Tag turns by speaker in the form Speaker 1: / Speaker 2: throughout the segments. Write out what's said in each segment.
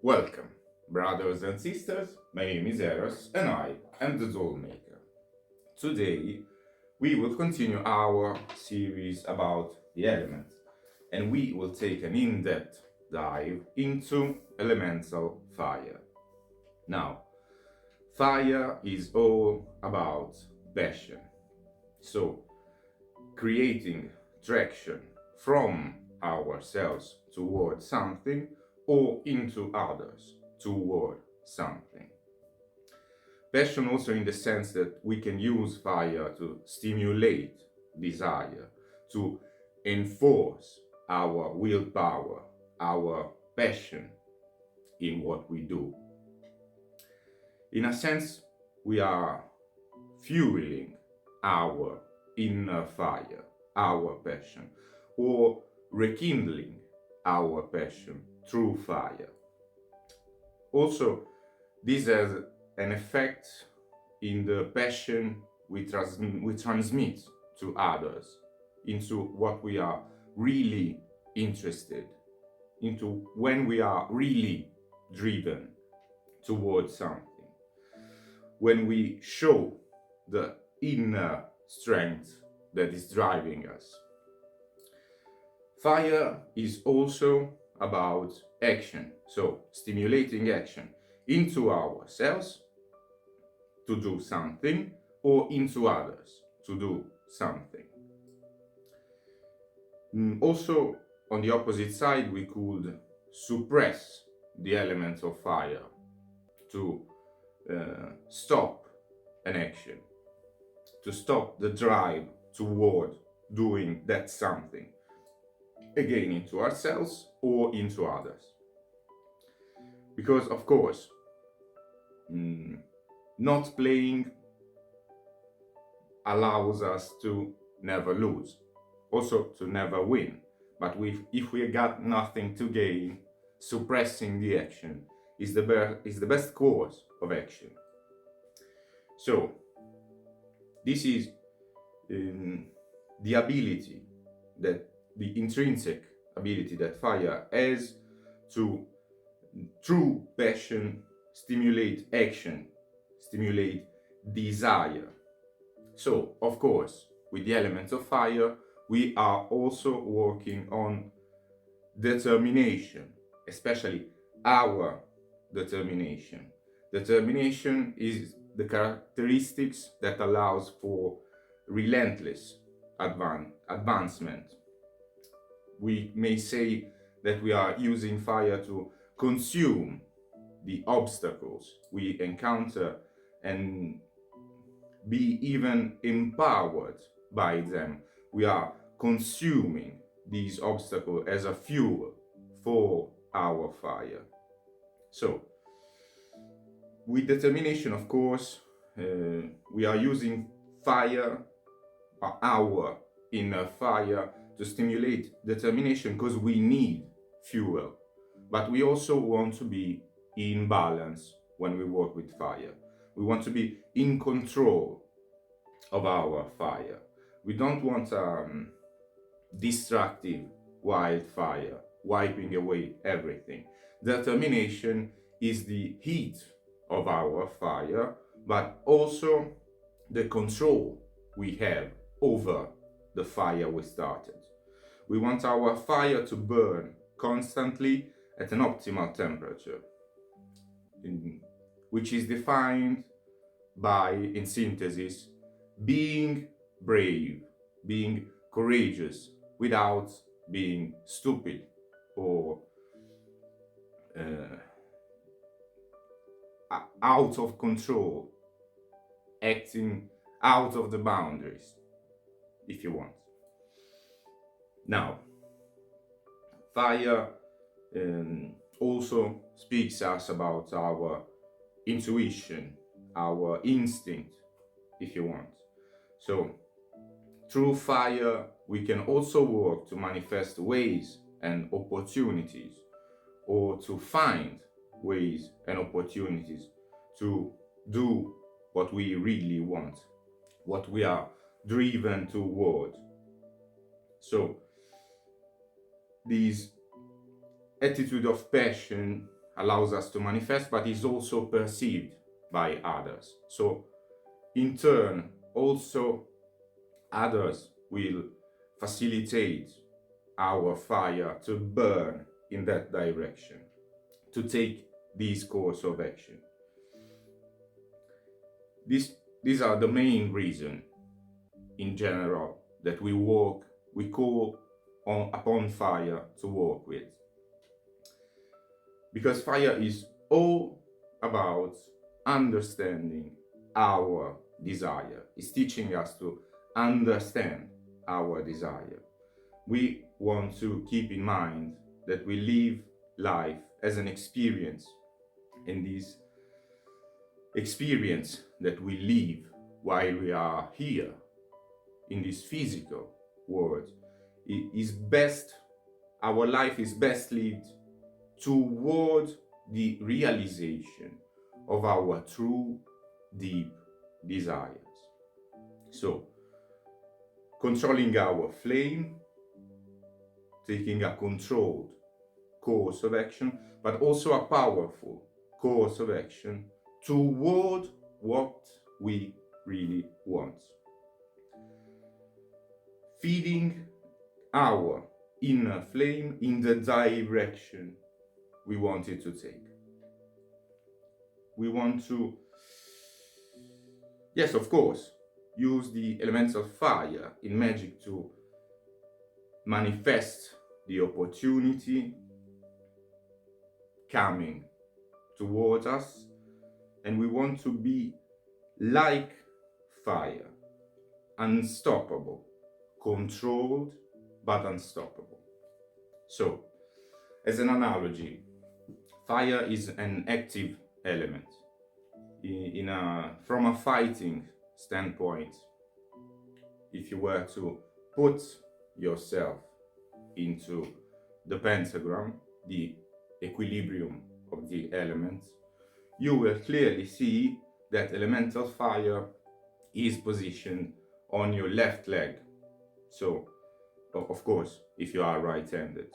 Speaker 1: Welcome, brothers and sisters. My name is Eros and I am the Doll Maker. Today, we will continue our series about the elements and we will take an in-depth dive into elemental fire. Now, fire is all about passion. So, creating traction from ourselves towards something or into others toward something. Passion also in the sense that we can use fire to stimulate desire, to enforce our willpower, our passion in what we do. In a sense, we are fueling our inner fire, our passion, or rekindling our passion through fire. Also, this has an effect in the passion we transmit to others, into what we are really interested, into when we are really driven towards something, when we show the inner strength that is driving us. Fire is also about action, so stimulating action into ourselves to do something or into others to do something. Also, on the opposite side, we could suppress the element of fire to stop an action, to stop the drive toward doing that something, again into ourselves or into others. Because, of course, not playing allows us to never lose, also to never win. But if we got nothing to gain, suppressing the action is the best course of action. So, this is the ability, that the intrinsic ability that fire has to, through passion, stimulate action, stimulate desire. So, of course, with the elements of fire, we are also working on determination, especially our determination. Determination is the characteristics that allows for relentless advancement. We may say that we are using fire to consume the obstacles we encounter and be even empowered by them. We are consuming these obstacles as a fuel for our fire. So, with determination, of course, we are using fire, our inner fire, to stimulate determination because we need fuel. But we also want to be in balance when we work with fire. We want to be in control of our fire. We don't want destructive wildfire wiping away everything. Determination is the heat of our fire, but also the control we have over the fire we started. We want our fire to burn constantly at an optimal temperature, which is defined by, in synthesis, being brave, being courageous without being stupid or out of control, acting out of the boundaries, if you want. Now, fire also speaks us about our intuition, our instinct, if you want. So, through fire, we can also work to manifest ways and opportunities, or to find ways and opportunities to do what we really want, what we are driven toward. So, this attitude of passion allows us to manifest, but is also perceived by others. So in turn, also others will facilitate our fire to burn in that direction, to take this course of action. These are the main reasons in general that we call upon fire to work with. Because fire is all about understanding our desire. It's teaching us to understand our desire. We want to keep in mind that we live life as an experience, and this experience that we live while we are here in this physical world is best, our life is best lived toward the realization of our true deep desires. So, controlling our flame, taking a controlled course of action, but also a powerful course of action toward what we really want. Feeding our inner flame in the direction we want it to take. We want to, yes, of course, use the elements of fire in magic to manifest the opportunity coming towards us, and we want to be like fire, unstoppable, controlled but unstoppable. So, as an analogy, fire is an active element. From a fighting standpoint, if you were to put yourself into the pentagram, the equilibrium of the elements, you will clearly see that elemental fire is positioned on your left leg. So, of course, if you are right-handed.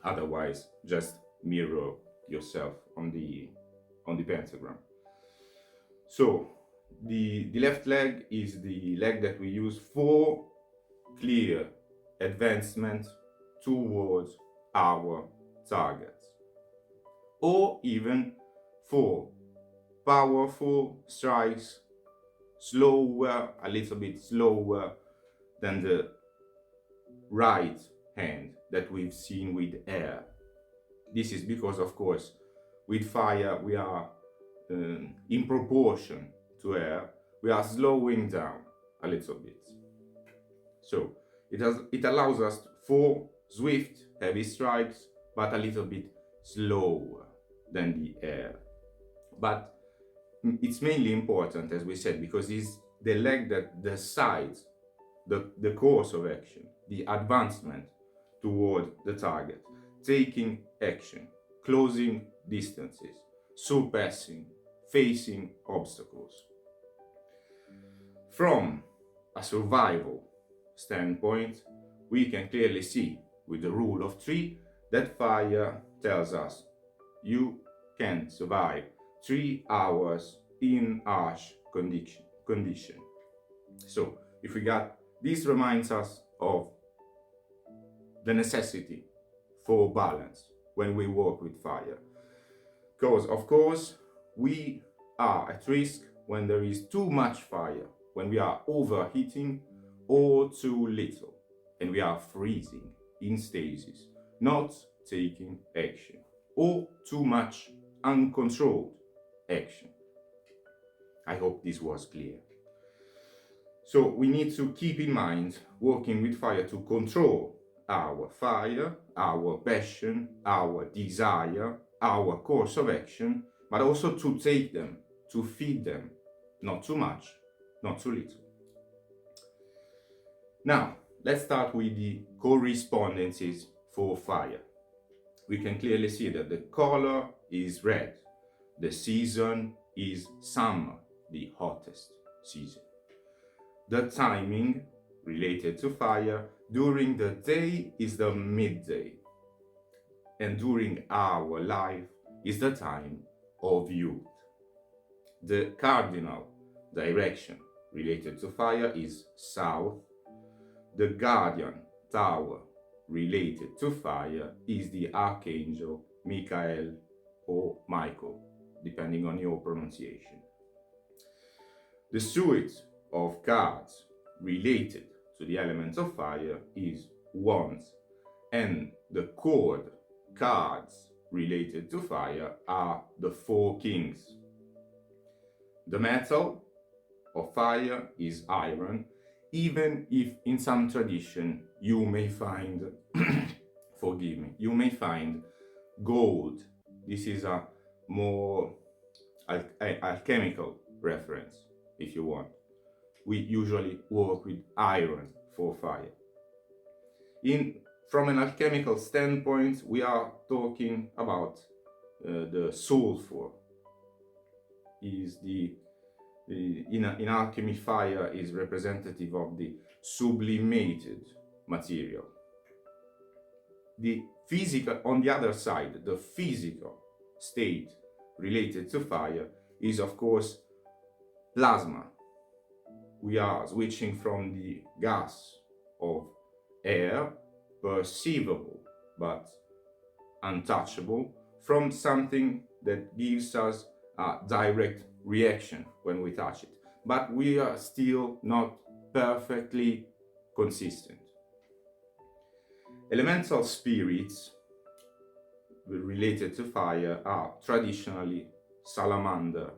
Speaker 1: Otherwise, just mirror yourself on the pentagram. So, the left leg is the leg that we use for clear advancement towards our targets, or even for powerful strikes, a little bit slower than the right hand that we've seen with air. This is because, of course, with fire we are in proportion to air, we are slowing down a little bit. So it allows us for swift, heavy strikes, but a little bit slower than the air. But it's mainly important, as we said, because it's the leg that decides the course of action, the advancement toward the target, taking action, closing distances, surpassing, facing obstacles. From a survival standpoint, we can clearly see with the rule of 3 that fire tells us you can survive 3 hours in harsh condition. So if we got this, reminds us of the necessity for balance when we work with fire, because of course we are at risk when there is too much fire, when we are overheating, or too little and we are freezing in stasis, not taking action, or too much uncontrolled action. I hope this was clear. So we need to keep in mind working with fire to control our fire, our passion, our desire, our course of action, but also to take them, to feed them, not too much, not too little. Now, let's start with the correspondences for fire. We can clearly see that the color is red. The season is summer, the hottest season. The timing related to fire during the day is the midday. And during our life, is the time of youth. The cardinal direction related to fire is south. The guardian tower related to fire is the archangel Michael or Michael, depending on your pronunciation. The suite of cards related to the element of fire is wands, and the chord cards related to fire are the four kings. The metal of fire is iron, even if in some tradition you may find, forgive me, you may find gold. This is a more alchemical reference, if you want. We usually work with iron for fire. From an alchemical standpoint, we are talking about the sulfur. In alchemy, fire is representative of the sublimated material. The physical, on the other side, the physical state related to fire is, of course, plasma. We are switching from the gas of air, perceivable but untouchable, from something that gives us a direct reaction when we touch it. But we are still not perfectly consistent. Elemental spirits related to fire are traditionally salamander,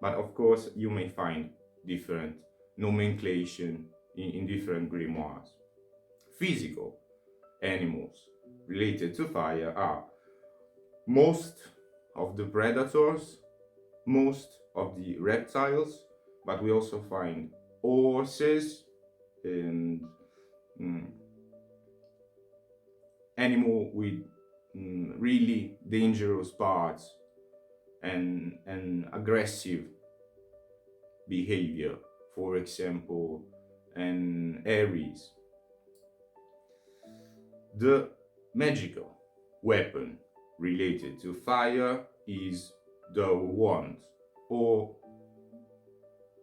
Speaker 1: but of course you may find different nomenclature in different grimoires. Physical animals related to fire are most of the predators, most of the reptiles, but we also find horses and animal with really dangerous parts and aggressive behavior, for example, an Aries. The magical weapon related to fire is the wand, or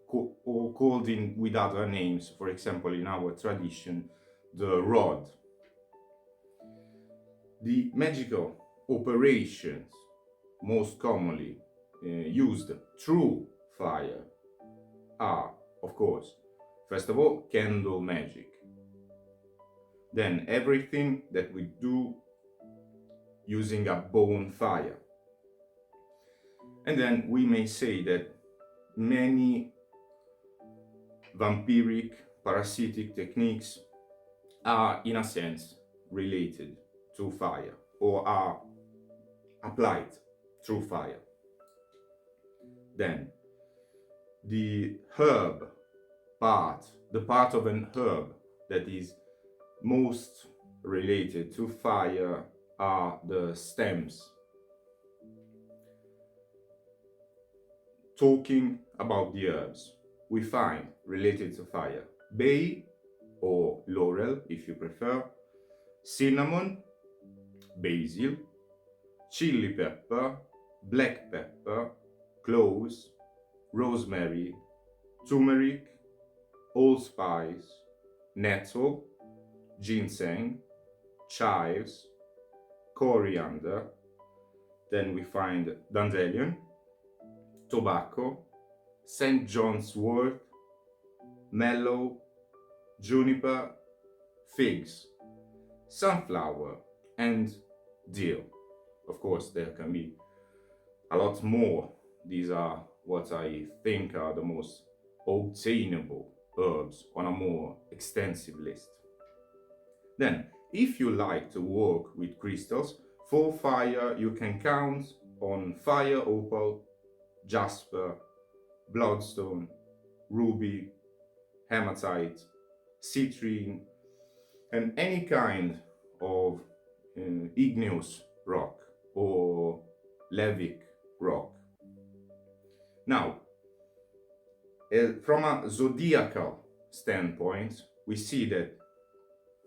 Speaker 1: called with other names, for example, in our tradition, the rod. The magical operations most commonly used through fire are, of course, first of all, candle magic. Then everything that we do using a bonfire. And then we may say that many vampiric, parasitic techniques are, in a sense, related to fire or are applied through fire. Then the herb part, the part of an herb that is most related to fire are the stems. Talking about the herbs, we find related to fire bay or laurel, if you prefer, cinnamon, basil, chili pepper, black pepper, cloves, rosemary, turmeric, allspice, nettle, ginseng, chives, coriander. Then we find dandelion, tobacco, St. John's wort, mallow, juniper, figs, sunflower, and dill. Of course, there can be a lot more. These are what I think are the most obtainable herbs on a more extensive list. Then, if you like to work with crystals, for fire you can count on fire opal, jasper, bloodstone, ruby, hematite, citrine, and any kind of igneous rock or levic rock. Now, from a zodiacal standpoint, we see that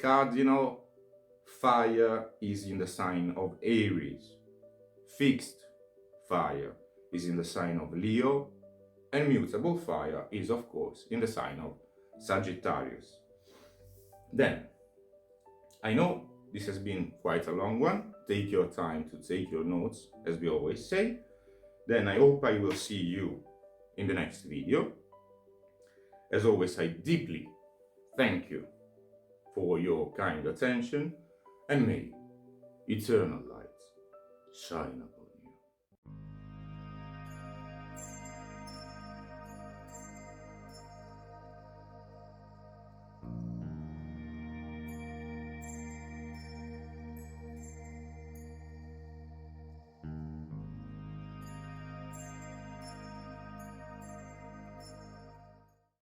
Speaker 1: cardinal fire is in the sign of Aries, fixed fire is in the sign of Leo, and mutable fire is, of course, in the sign of Sagittarius. Then, I know this has been quite a long one. Take your time to take your notes, as we always say. Then I hope I will see you in the next video. As always, I deeply thank you for your kind attention, and may eternal lights shine upon you.